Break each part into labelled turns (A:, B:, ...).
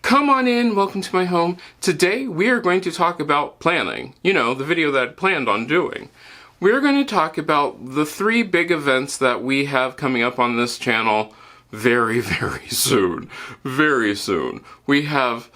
A: Come on in, welcome to my home. Today we are going to talk about planning. You know, the video that I planned on doing. We're going to talk about the 3 big events that we have coming up on this channel very, very soon. Very soon. We have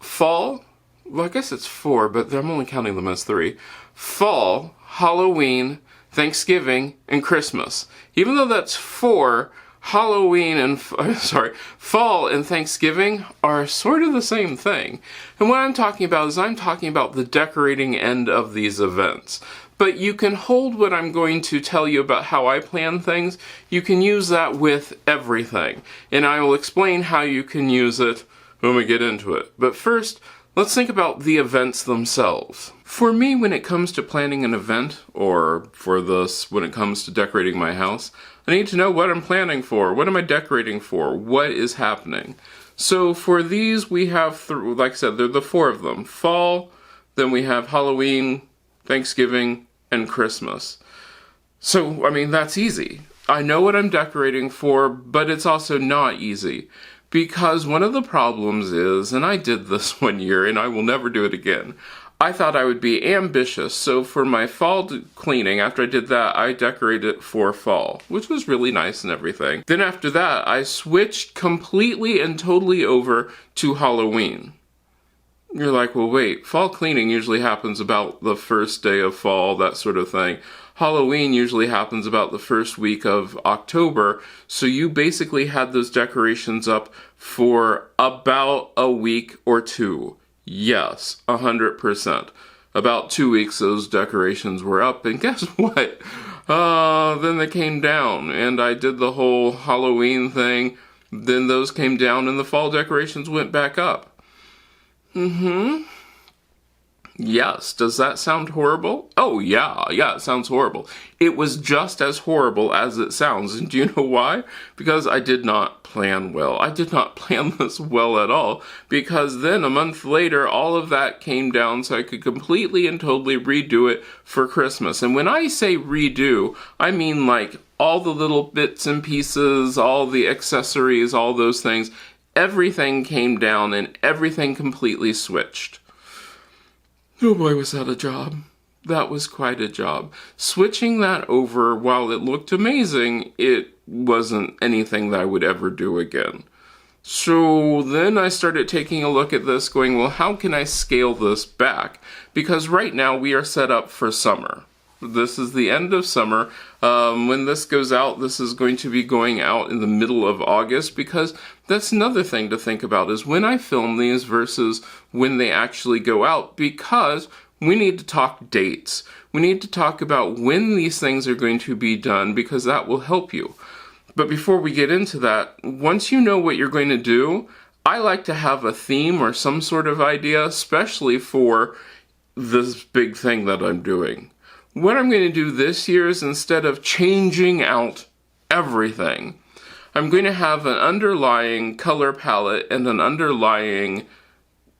A: fall, well I guess it's 4, but I'm only counting them as 3. Fall, Halloween, Thanksgiving, and Christmas. Even though that's 4, Halloween and, fall and Thanksgiving are sort of the same thing. And what I'm talking about is I'm talking about the decorating end of these events. But you can hold what I'm going to tell you about how I plan things. You can use that with everything. And I will explain how you can use it when we get into it. But first, let's think about the events themselves. For me, when it comes to planning an event, or for this, when it comes to decorating my house, I need to know what I'm planning for. What am I decorating for? What is happening? So for these, we have, like I said, there are the 4 of them. Fall, then we have Halloween, Thanksgiving, and Christmas. So, I mean, that's easy. I know what I'm decorating for, but it's also not easy. Because one of the problems is, and I did this one year and I will never do it again, I thought I would be ambitious, so for my fall cleaning, after I did that, I decorated it for fall, which was really nice and everything. Then after that, I switched completely and totally over to Halloween. You're like, well wait, fall cleaning usually happens about the first day of fall, that sort of thing. Halloween usually happens about the first week of October, so you basically had those decorations up for about a week or 2. Yes, 100%. About 2 weeks those decorations were up, and guess what? Then they came down, and I did the whole Halloween thing. Then those came down, and the fall decorations went back up. Yes, does that sound horrible? Oh yeah, it sounds horrible. It was just as horrible as it sounds, and do you know why? Because I did not plan well. I did not plan this well at all, because then a month later, all of that came down so I could completely and totally redo it for Christmas. And when I say redo, I mean like all the little bits and pieces, all the accessories, all those things, everything came down and everything completely switched. Oh boy, was that a job. That was quite a job. Switching that over, while it looked amazing, it wasn't anything that I would ever do again. So then I started taking a look at this going, well, how can I scale this back? Because right now we are set up for summer. This is the end of summer. When this goes out, this is going to be going out in the middle of August, because that's another thing to think about is when I film these versus when they actually go out, because we need to talk dates. We need to talk about when these things are going to be done, because that will help you. But before we get into that, once you know what you're going to do, I like to have a theme or some sort of idea, especially for this big thing that I'm doing. What I'm going to do this year is, instead of changing out everything, I'm going to have an underlying color palette and an underlying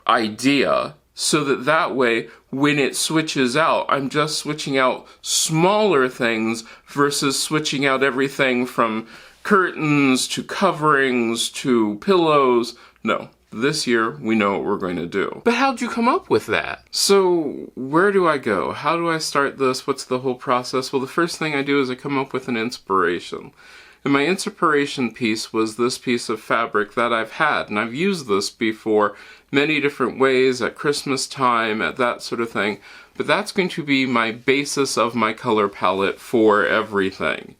A: idea, so that way when it switches out, I'm just switching out smaller things versus switching out everything from curtains to coverings to pillows. No. This year, we know what we're going to do. But how'd you come up with that? So, where do I go? How do I start this? What's the whole process? Well, the first thing I do is I come up with an inspiration. And my inspiration piece was this piece of fabric that I've had, and I've used this before many different ways, at Christmas time, at that sort of thing. But that's going to be my basis of my color palette for everything.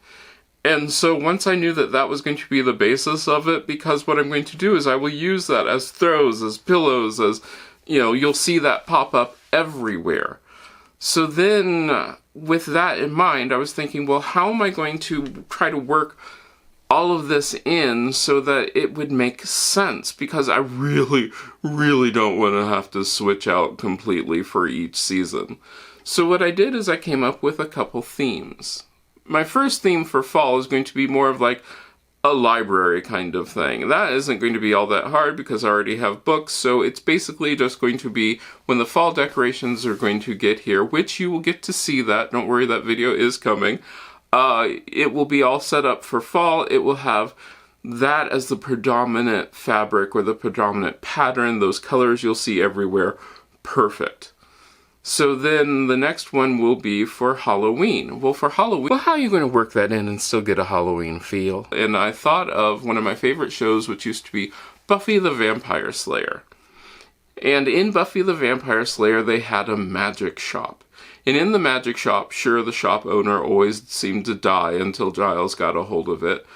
A: And so once I knew that that was going to be the basis of it, because what I'm going to do is I will use that as throws, as pillows, as, you know, you'll see that pop up everywhere. So then, with that in mind, I was thinking, well, how am I going to try to work all of this in so that it would make sense? Because I really, really don't want to have to switch out completely for each season. So what I did is I came up with a couple themes. My first theme for fall is going to be more of like a library kind of thing. That isn't going to be all that hard because I already have books, so it's basically just going to be when the fall decorations are going to get here, which you will get to see that. Don't worry, that video is coming. It will be all set up for fall. It will have that as the predominant fabric or the predominant pattern, those colors you'll see everywhere, perfect. So then the next one will be for Halloween. Well, for Halloween, well, how are you going to work that in and still get a Halloween feel? And I thought of one of my favorite shows, which used to be Buffy the Vampire Slayer. And in Buffy the Vampire Slayer, they had a magic shop. And in the magic shop, sure, the shop owner always seemed to die until Giles got a hold of it.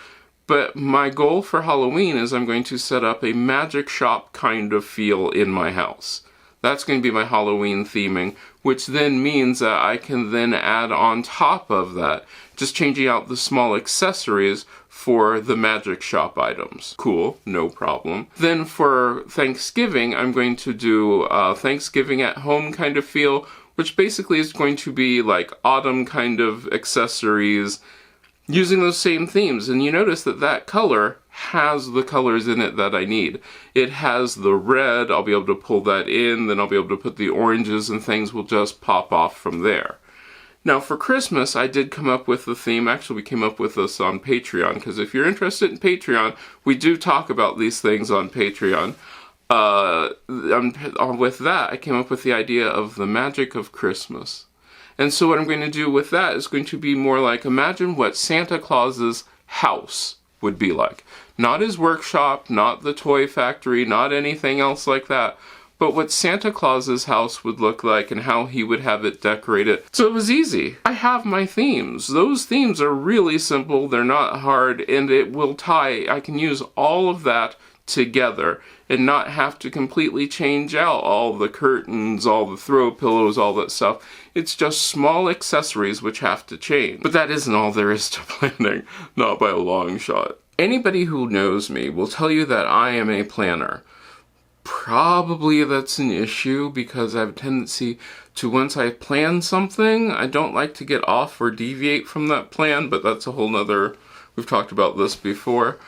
A: But my goal for Halloween is I'm going to set up a magic shop kind of feel in my house. That's going to be my Halloween theming, which then means that I can then add on top of that, just changing out the small accessories for the magic shop items. Cool, no problem. Then for Thanksgiving, I'm going to do Thanksgiving at home kind of feel, which basically is going to be like autumn kind of accessories, using those same themes. And you notice that that color has the colors in it that I need. It has the red, I'll be able to pull that in, then I'll be able to put the oranges and things will just pop off from there. Now for Christmas, I did come up with the theme. Actually, we came up with this on Patreon, because if you're interested in Patreon, we do talk about these things on Patreon. With that, I came up with the idea of the magic of Christmas. And so what I'm going to do with that is going to be more like, imagine what Santa Claus's house would be like. Not his workshop, not the toy factory, not anything else like that, but what Santa Claus's house would look like and how he would have it decorated. So it was easy. I have my themes. Those themes are really simple, they're not hard, and it will tie. I can use all of that together and not have to completely change out all the curtains, all the throw pillows, all that stuff. It's just small accessories which have to change. But that isn't all there is to planning, not by a long shot. Anybody who knows me will tell you that I am a planner. Probably that's an issue because I have a tendency to, once I plan something, I don't like to get off or deviate from that plan, but that's a whole nother, we've talked about this before.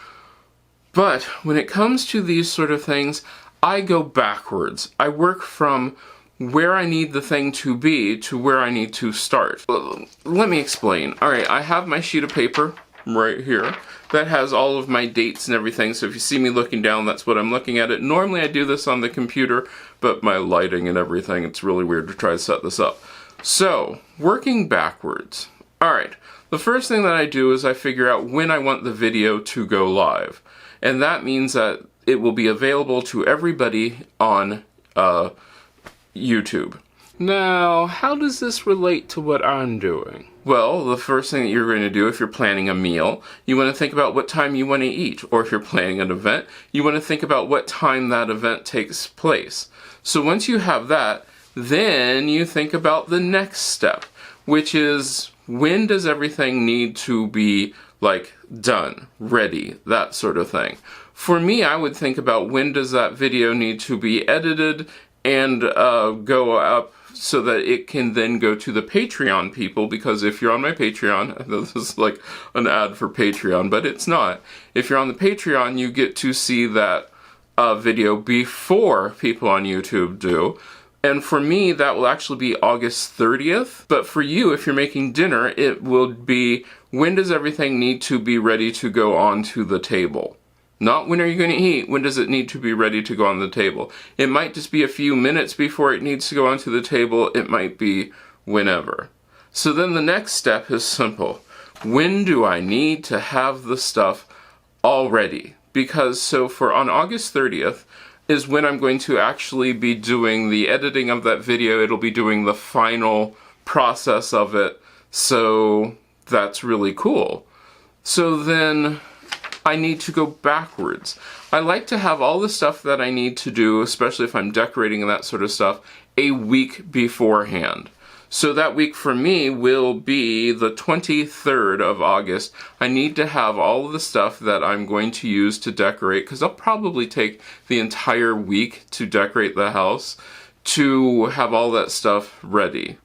A: But when it comes to these sort of things, I go backwards. I work from where I need the thing to be to where I need to start. Let me explain. Alright, I have my sheet of paper right here that has all of my dates and everything, so if you see me looking down, that's what I'm looking at. Normally I do this on the computer, but my lighting and everything, it's really weird to try to set this up. So, working backwards. Alright, the first thing that I do is I figure out when I want the video to go live. And that means that it will be available to everybody on YouTube. Now, how does this relate to what I'm doing? Well, the first thing that you're going to do if you're planning a meal, you want to think about what time you want to eat. Or if you're planning an event, you want to think about what time that event takes place. So once you have that, then you think about the next step, which is when does everything need to be like done, ready, that sort of thing. For me, I would think about when does that video need to be edited and go up so that it can then go to the Patreon people, because if you're on my Patreon, I know this is like an ad for Patreon, but it's not. If you're on the Patreon, you get to see that video before people on YouTube do. And for me, that will actually be August 30th. But for you, if you're making dinner, it will be when does everything need to be ready to go onto the table? Not when are you going to eat, when does it need to be ready to go on the table? It might just be a few minutes before it needs to go onto the table. It might be whenever. So then the next step is simple. When do I need to have the stuff all ready? Because so for on August 30th, is when I'm going to actually be doing the editing of that video. It'll be doing the final process of it. So that's really cool. So then I need to go backwards. I like to have all the stuff that I need to do, especially if I'm decorating and that sort of stuff, a week beforehand. So that week for me will be the 23rd of August. I need to have all of the stuff that I'm going to use to decorate, because I'll probably take the entire week to decorate the house, to have all that stuff ready.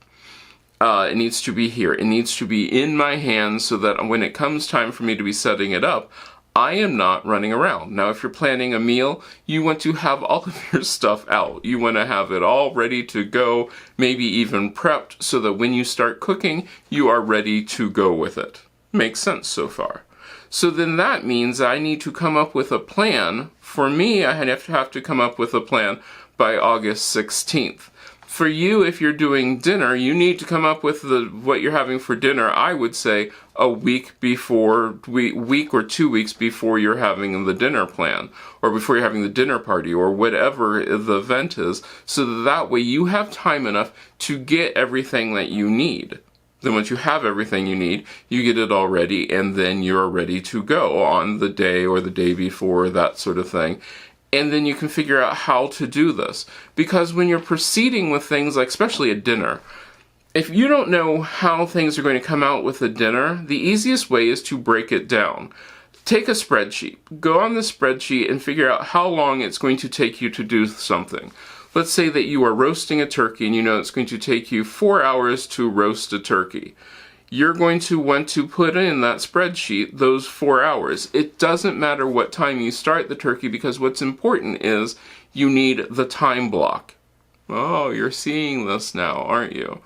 A: It needs to be here. It needs to be in my hands so that when it comes time for me to be setting it up, I am not running around. Now, if you're planning a meal, you want to have all of your stuff out. You want to have it all ready to go, maybe even prepped, so that when you start cooking, you are ready to go with it. Makes sense so far. So then that means I need to come up with a plan. For me, I have to come up with a plan by August 16th. For you, if you're doing dinner, you need to come up with what you're having for dinner, I would say, a week or 2 weeks before you're having the dinner plan, or before you're having the dinner party, or whatever the event is, so that way you have time enough to get everything that you need. Then once you have everything you need, you get it all ready, and then you're ready to go on the day or the day before, that sort of thing. And then you can figure out how to do this. Because when you're proceeding with things like, especially a dinner, if you don't know how things are going to come out with a dinner, the easiest way is to break it down. Take a spreadsheet. Go on the spreadsheet and figure out how long it's going to take you to do something. Let's say that you are roasting a turkey and you know it's going to take you 4 hours to roast a turkey. You're going to want to put in that spreadsheet those 4 hours. It doesn't matter what time you start the turkey, because what's important is you need the time block. Oh, you're seeing this now, aren't you?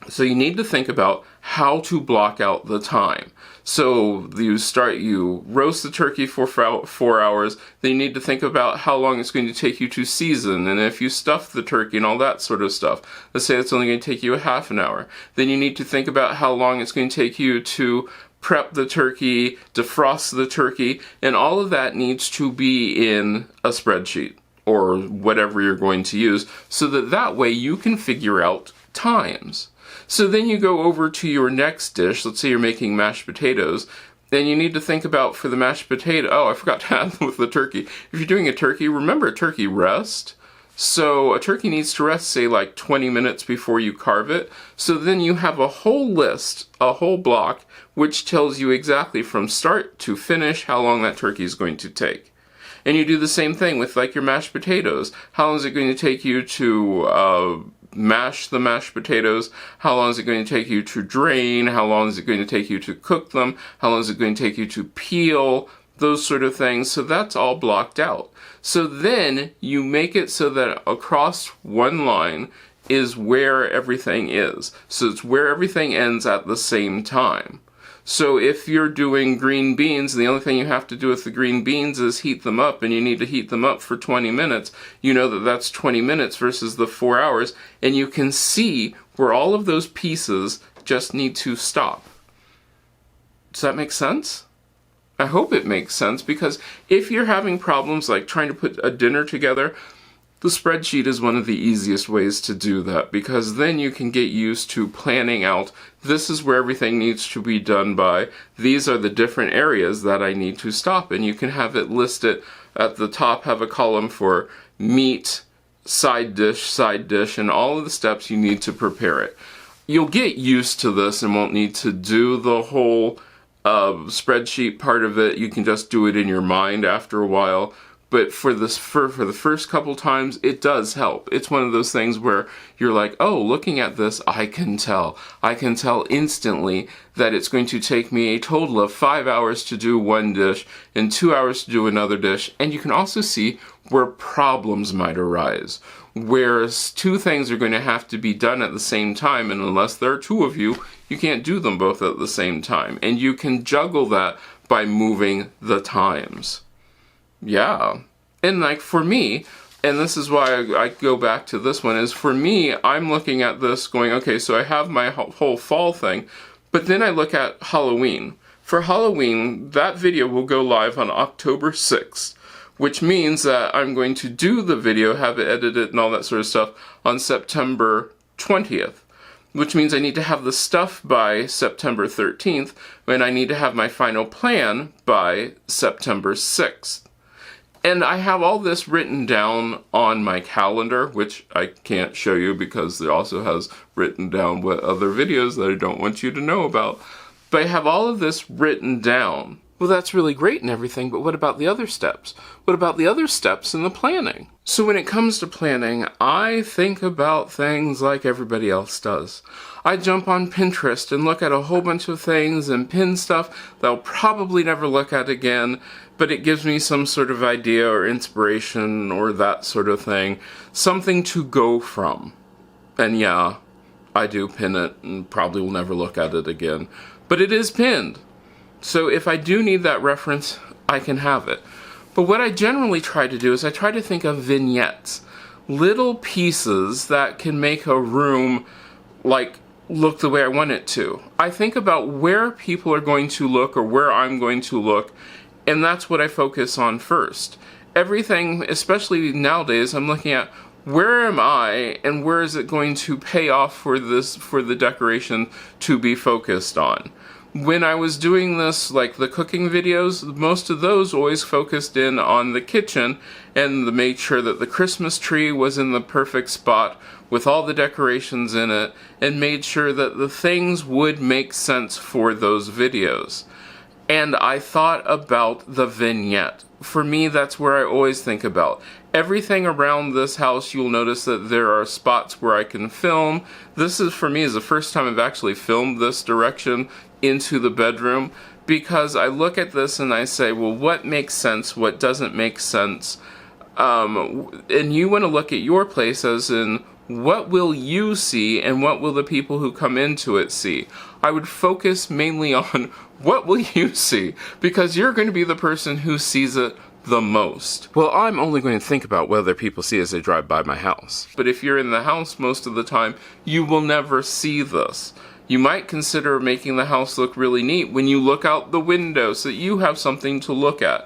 A: So you need to think about how to block out the time. So you roast the turkey for 4 hours, then you need to think about how long it's going to take you to season, and if you stuff the turkey and all that sort of stuff. Let's say it's only going to take you a half an hour. Then you need to think about how long it's going to take you to prep the turkey, defrost the turkey, and all of that needs to be in a spreadsheet, or whatever you're going to use, so that way you can figure out times. So then you go over to your next dish. Let's say you're making mashed potatoes. Then you need to think about for the mashed potato. Oh, I forgot to add with the turkey. If you're doing a turkey, remember a turkey rest. So a turkey needs to rest, say, like 20 minutes before you carve it. So then you have a whole list, a whole block, which tells you exactly from start to finish how long that turkey is going to take. And you do the same thing with like your mashed potatoes. How long is it going to take you to mash the mashed potatoes? How long is it going to take you to drain? How long is it going to take you to cook them? How long is it going to take you to peel? Those sort of things. So that's all blocked out. So then you make it so that across one line is where everything is. So it's where everything ends at the same time. So if you're doing green beans, the only thing you have to do with the green beans is heat them up, and you need to heat them up for 20 minutes, you know that that's 20 minutes versus the 4 hours, and you can see where all of those pieces just need to stop. Does that make sense? I hope it makes sense, because if you're having problems like trying to put a dinner together, the spreadsheet is one of the easiest ways to do that, because then you can get used to planning out, this is where everything needs to be done by, these are the different areas that I need to stop, and you can have it listed at the top, have a column for meat, side dish, and all of the steps you need to prepare it. You'll get used to this and won't need to do the whole spreadsheet part of it. You can just do it in your mind after a while. But for the first couple times, it does help. It's one of those things where you're like, oh, looking at this, I can tell. I can tell instantly that it's going to take me a total of 5 hours to do one dish and 2 hours to do another dish. And you can also see where problems might arise. Whereas two things are going to have to be done at the same time, and unless there are two of you, you can't do them both at the same time. And you can juggle that by moving the times. Yeah. And like for me, and this is why I go back to this one, is for me, I'm looking at this going, okay, so I have my whole fall thing, but then I look at Halloween. For Halloween, that video will go live on October 6th, which means that I'm going to do the video, have it edited and all that sort of stuff on September 20th. Which means I need to have the stuff by September 13th, and I need to have my final plan by September 6th. And I have all this written down on my calendar, which I can't show you because it also has written down what other videos that I don't want you to know about. But I have all of this written down. Well, that's really great and everything, but what about the other steps? What about the other steps in the planning? So when it comes to planning, I think about things like everybody else does. I jump on Pinterest and look at a whole bunch of things and pin stuff that I'll probably never look at again, but it gives me some sort of idea or inspiration or that sort of thing. Something to go from. And yeah, I do pin it and probably will never look at it again. But it is pinned. So if I do need that reference, I can have it. But what I generally try to do is I try to think of vignettes. Little pieces that can make a room like look the way I want it to. I think about where people are going to look or where I'm going to look, and that's what I focus on first. Everything, especially nowadays, I'm looking at where am I and where is it going to pay off for the decoration to be focused on. When I was doing this, like the cooking videos, most of those always focused in on the kitchen and made sure that the Christmas tree was in the perfect spot with all the decorations in it, and made sure that the things would make sense for those videos. And I thought about the vignette. For me, that's where I always think about. Everything around this house, you'll notice that there are spots where I can film. This is, for me, is the first time I've actually filmed this direction into the bedroom, because I look at this and I say, well, what makes sense, what doesn't make sense? And you want to look at your place as in, what will you see and what will the people who come into it see? I would focus mainly on what will you see, because you're going to be the person who sees it the most. Well, I'm only going to think about what other people see as they drive by my house. But if you're in the house most of the time, you will never see this. You might consider making the house look really neat when you look out the window so that you have something to look at.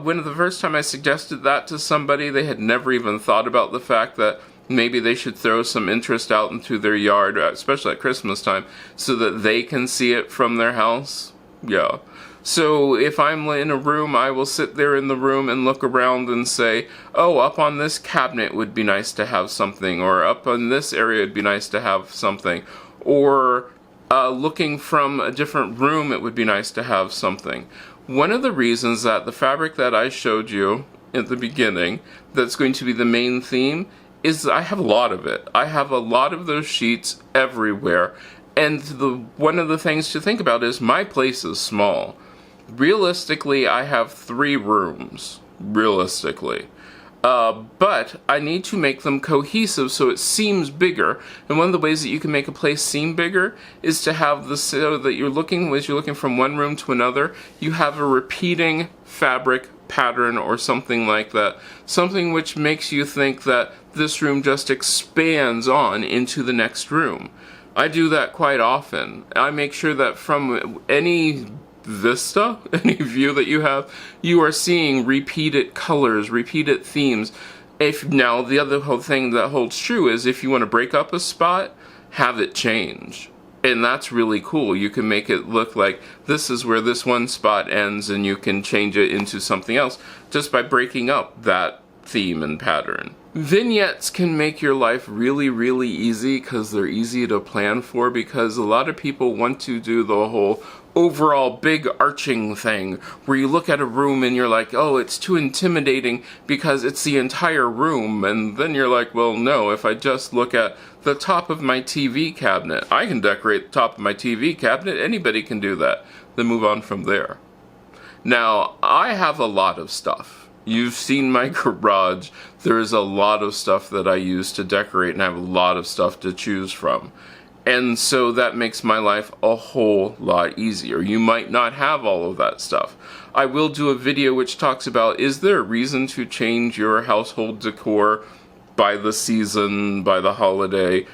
A: When the first time I suggested that to somebody, they had never even thought about the fact that maybe they should throw some interest out into their yard, especially at Christmas time, so that they can see it from their house. Yeah. So if I'm in a room, I will sit there in the room and look around and say, oh, up on this cabinet would be nice to have something, or up on this area would be nice to have something, or looking from a different room, it would be nice to have something. One of the reasons that the fabric that I showed you at the beginning, that's going to be the main theme, is I have a lot of it. I have a lot of those sheets everywhere. And one of the things to think about is my place is small. Realistically, I have 3 rooms. Realistically. But I need to make them cohesive so it seems bigger. And one of the ways that you can make a place seem bigger is to have the, so that you're looking, as you're looking from one room to another, you have a repeating fabric pattern or something like that. Something which makes you think that this room just expands on into the next room. I do that quite often. I make sure that from any vista, any view that you have, you are seeing repeated colors, repeated themes. If now the other whole thing that holds true is if you want to break up a spot, have it change. And that's really cool. You can make it look like this is where this one spot ends, and you can change it into something else just by breaking up that theme and pattern. Vignettes can make your life really, really easy because they're easy to plan for, because a lot of people want to do the whole overall big arching thing where you look at a room and you're like, oh, it's too intimidating because it's the entire room, and then you're like, well, no, if I just look at the top of my TV cabinet, I can decorate the top of my TV cabinet, anybody can do that, then move on from there. Now, I have a lot of stuff. You've seen my garage. There's a lot of stuff that I use to decorate, and I have a lot of stuff to choose from. And so that makes my life a whole lot easier. You might not have all of that stuff. I will do a video which talks about, is there a reason to change your household decor by the season, by the holiday?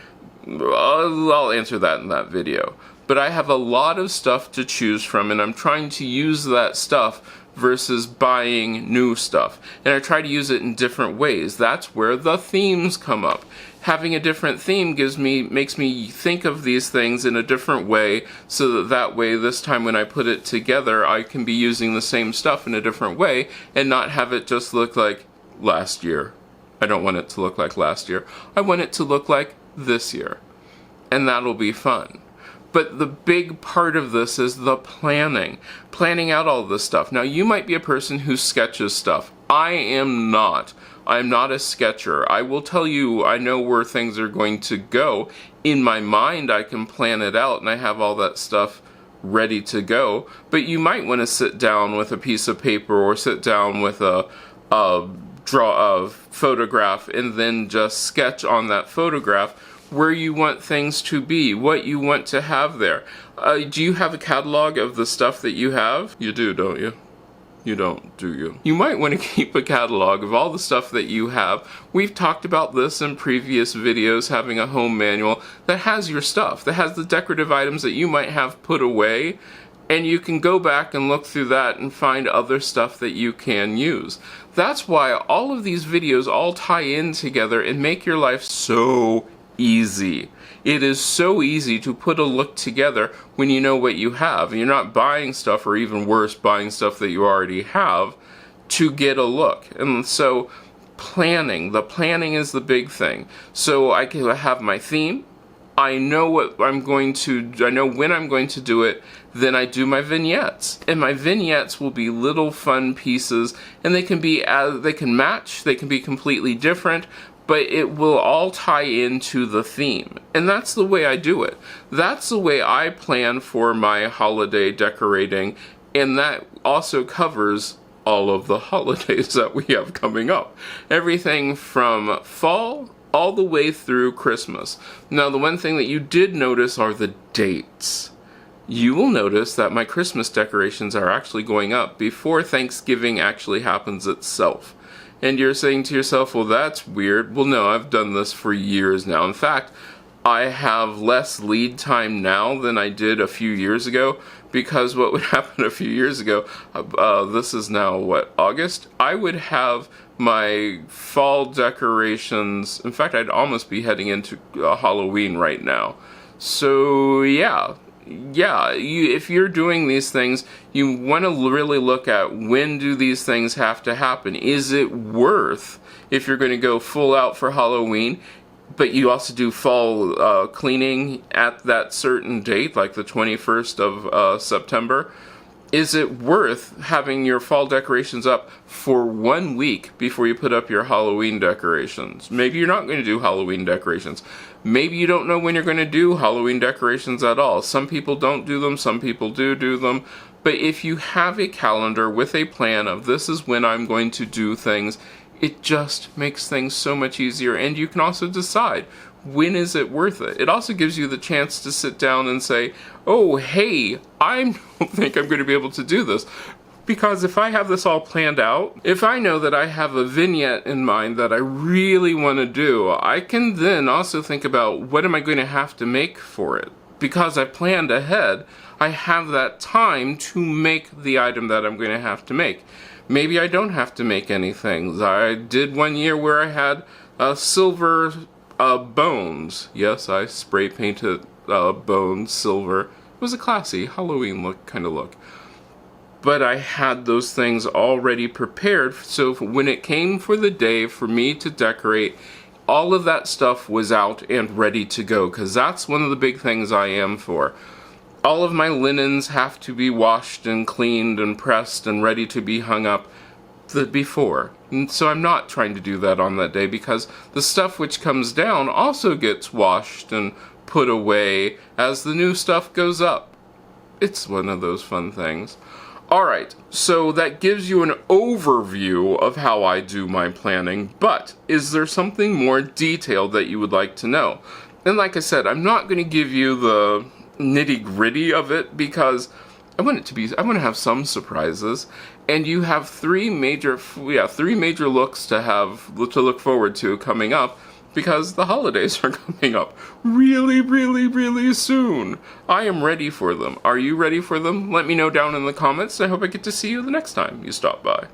A: I'll answer that in that video. But I have a lot of stuff to choose from, and I'm trying to use that stuff versus buying new stuff. And I try to use it in different ways. That's where the themes come up. Having a different theme makes me think of these things in a different way, so that way this time when I put it together, I can be using the same stuff in a different way and not have it just look like last year. I don't want it to look like last year. I want it to look like this year. And that'll be fun. But the big part of this is the planning out all this stuff. Now, you might be a person who sketches stuff. I am not. I'm not a sketcher. I will tell you, I know where things are going to go. In my mind, I can plan it out, and I have all that stuff ready to go. But you might want to sit down with a piece of paper or sit down with a photograph and then just sketch on that photograph where you want things to be, what you want to have there. Do you have a catalog of the stuff that you have? You do, don't you? You don't, do you? You might want to keep a catalog of all the stuff that you have. We've talked about this in previous videos, having a home manual that has your stuff, that has the decorative items that you might have put away, and you can go back and look through that and find other stuff that you can use. That's why all of these videos all tie in together and make your life so easy. It is so easy to put a look together when you know what you have. And you're not buying stuff, or even worse, buying stuff that you already have to get a look. And so the planning is the big thing. So I can have my theme. I know what I'm going to, I know when I'm going to do it, then I do my vignettes. And my vignettes will be little fun pieces, and they can be, they can match, they can be completely different, but it will all tie into the theme. And that's the way I do it. That's the way I plan for my holiday decorating, and that also covers all of the holidays that we have coming up. Everything from fall all the way through Christmas. Now, the one thing that you did notice are the dates. You will notice that my Christmas decorations are actually going up before Thanksgiving actually happens itself. And you're saying to yourself, well, that's weird. Well, no, I've done this for years now. In fact, I have less lead time now than I did a few years ago, because what would happen a few years ago, this is now, what, August? I would have my fall decorations, in fact, I'd almost be heading into Halloween right now. So, yeah, if you're doing these things, you want to really look at when do these things have to happen. Is it worth, if you're going to go full out for Halloween, but you also do fall cleaning at that certain date, like the 21st of September, is it worth having your fall decorations up for 1 week before you put up your Halloween decorations? Maybe you're not going to do Halloween decorations. Maybe you don't know when you're going to do Halloween decorations at all. Some people don't do them, some people do them. But if you have a calendar with a plan of this is when I'm going to do things, it just makes things so much easier. And you can also decide, when is it worth it? It also gives you the chance to sit down and say, oh, hey, I don't think I'm going to be able to do this. Because if I have this all planned out, if I know that I have a vignette in mind that I really want to do, I can then also think about what am I going to have to make for it. Because I planned ahead, I have that time to make the item that I'm going to have to make. Maybe I don't have to make anything. I did one year where I had silver bones. Yes, I spray painted bones silver. It was a classy Halloween kind of look. But I had those things already prepared, so when it came for the day for me to decorate, all of that stuff was out and ready to go, because that's one of the big things I am for. All of my linens have to be washed and cleaned and pressed and ready to be hung up before. And so I'm not trying to do that on that day, because the stuff which comes down also gets washed and put away as the new stuff goes up. It's one of those fun things. Alright, so that gives you an overview of how I do my planning, but is there something more detailed that you would like to know? And like I said, I'm not going to give you the nitty-gritty of it, because I want to have some surprises, and you have three major looks to look forward to coming up, because the holidays are coming up really, really, really soon. I am ready for them. Are you ready for them? Let me know down in the comments. I hope I get to see you the next time you stop by.